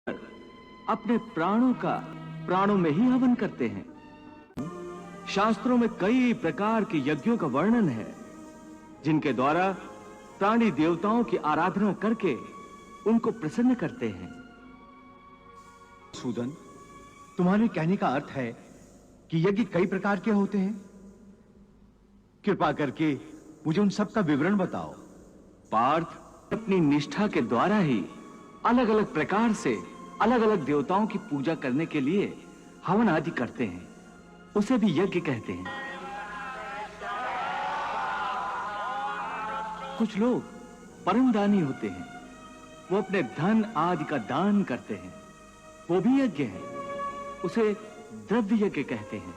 अपने प्राणों का प्राणों में ही हवन करते हैं। शास्त्रों में कई प्रकार के यज्ञों का वर्णन है जिनके द्वारा प्राणी देवताओं की आराधना करके उनको प्रसन्न करते हैं। सूदन, तुम्हारे कहने का अर्थ है कि यज्ञ कई प्रकार के होते हैं। कृपा करके मुझे उन सब का विवरण बताओ। पार्थ अपनी निष्ठा के द्वारा ही अलग अलग प्रकार से अलग अलग देवताओं की पूजा करने के लिए हवन आदि करते हैं, उसे भी यज्ञ कहते हैं। कुछ लोग परम दानी होते हैं, वो अपने धन आदि का दान करते हैं, वो भी यज्ञ है, उसे द्रव्य यज्ञ कहते हैं।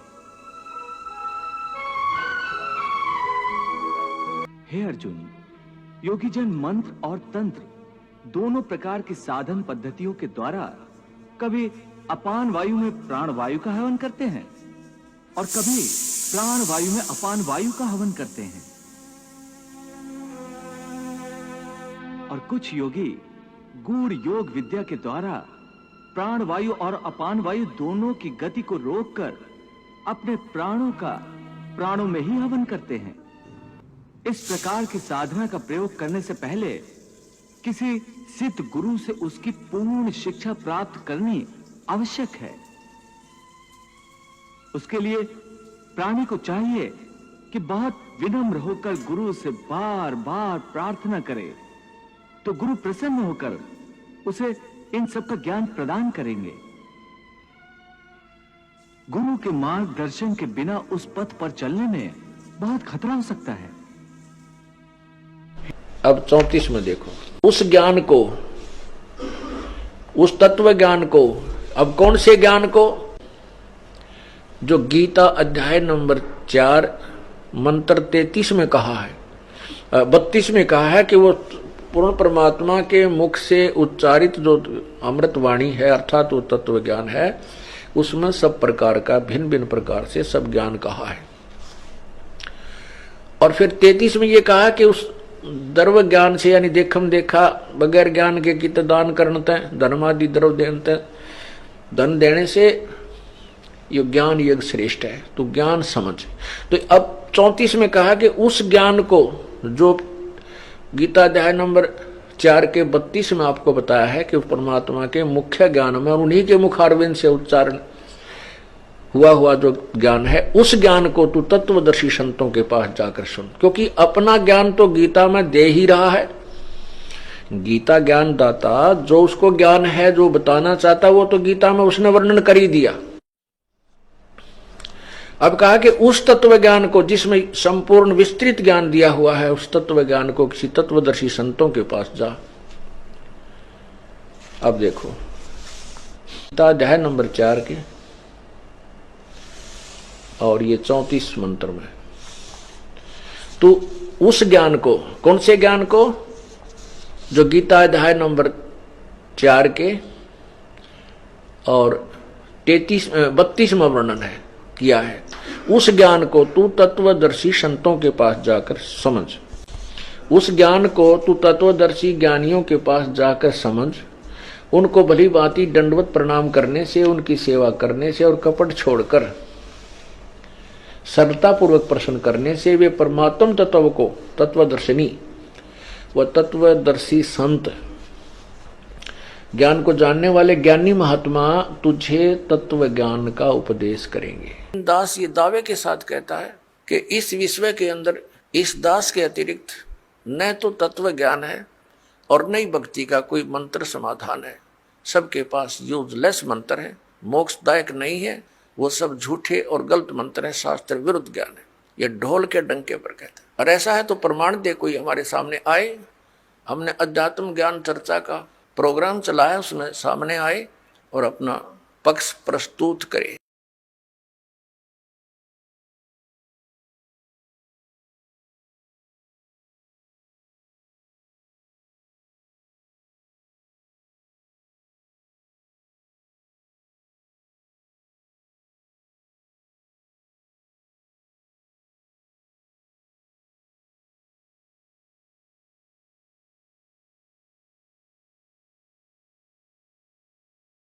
हे अर्जुन, योगी जन मंत्र और तंत्र दोनों प्रकार की साधन पद्धतियों के द्वारा कभी अपान वायु में प्राण वायु का हवन करते हैं और कभी प्राण वायु में अपान वायु का हवन करते हैं। और कुछ योगी गूढ़ योग विद्या के द्वारा प्राण वायु और अपान वायु दोनों की गति को रोककर अपने प्राणों का प्राणों में ही हवन करते हैं। इस प्रकार की साधना का प्रयोग करने से पहले किसी सिद्ध गुरु से उसकी पूर्ण शिक्षा प्राप्त करनी आवश्यक है। उसके लिए प्राणी को चाहिए कि बहुत विनम्र होकर गुरु से बार बार प्रार्थना करे, तो गुरु प्रसन्न होकर उसे इन सब का ज्ञान प्रदान करेंगे। गुरु के मार्गदर्शन के बिना उस पथ पर चलने में बहुत खतरा हो सकता है। अब 34 में देखो, उस ज्ञान को, उस तत्व ज्ञान को, अब कौन से ज्ञान को, जो गीता अध्याय नंबर 4 मंत्र 33 में कहा है, 32 में कहा है कि वो पूर्ण परमात्मा के मुख से उच्चारित जो अमृत वाणी है अर्थात वो तत्व ज्ञान है, उसमें सब प्रकार का भिन्न भिन्न प्रकार से सब ज्ञान कहा है। और फिर 33 में ये कहा कि उस द्रव्य ज्ञान से यानी देखम देखा बगैर ज्ञान के कित दान करते धर्मादि द्रव्य देते धन देने से ये ज्ञान यज्ञ श्रेष्ठ है। तो ज्ञान समझ। तो अब 34 में कहा कि उस ज्ञान को जो गीता अध्याय नंबर 4 के 32 में आपको बताया है कि परमात्मा के मुख्य ज्ञान में और उन्हीं के मुखारविंद से उच्चारण हुआ जो ज्ञान है, उस ज्ञान को तू तत्वदर्शी संतों के पास जाकर सुन। क्योंकि अपना ज्ञान तो गीता में दे ही रहा है। गीता ज्ञान दाता जो उसको ज्ञान है जो बताना चाहता वो तो गीता में उसने वर्णन कर ही दिया। अब कहा कि उस तत्व ज्ञान को जिसमें संपूर्ण विस्तृत ज्ञान दिया हुआ है, उस तत्व ज्ञान को किसी तत्वदर्शी संतों के पास जा। अब देखो गीता अध्याय नंबर 4 के और ये 34 मंत्र में, तो उस ज्ञान को, कौन से ज्ञान को, जो गीता अध्याय नंबर 4 के और 32 में वर्णन है किया है, उस ज्ञान को तू तत्वदर्शी संतों के पास जाकर समझ। उस ज्ञान को तू तत्वदर्शी ज्ञानियों के पास जाकर समझ। उनको भली भांति दंडवत प्रणाम करने से, उनकी सेवा करने से और कपट छोड़कर सरलता पूर्वक प्रश्न करने से वे परमात्म तत्व को, तत्वदर्शिनी व तत्वदर्शी संत, ज्ञान को जानने वाले ज्ञानी महात्मा तुझे तत्व ज्ञान का उपदेश करेंगे। दास ये दावे के साथ कहता है कि इस विश्व के अंदर इस दास के अतिरिक्त न तो तत्व ज्ञान है और न ही भक्ति का कोई मंत्र समाधान है। सबके पास यूजलेस मंत्र है, मोक्षदायक नहीं है, वो सब झूठे और गलत मंत्र है, शास्त्र विरुद्ध ज्ञान है। ये ढोल के डंके पर कहता है। और ऐसा है तो प्रमाण दे, कोई हमारे सामने आए। हमने अध्यात्म ज्ञान चर्चा का प्रोग्राम चलाया, उसमें सामने आए और अपना पक्ष प्रस्तुत करे।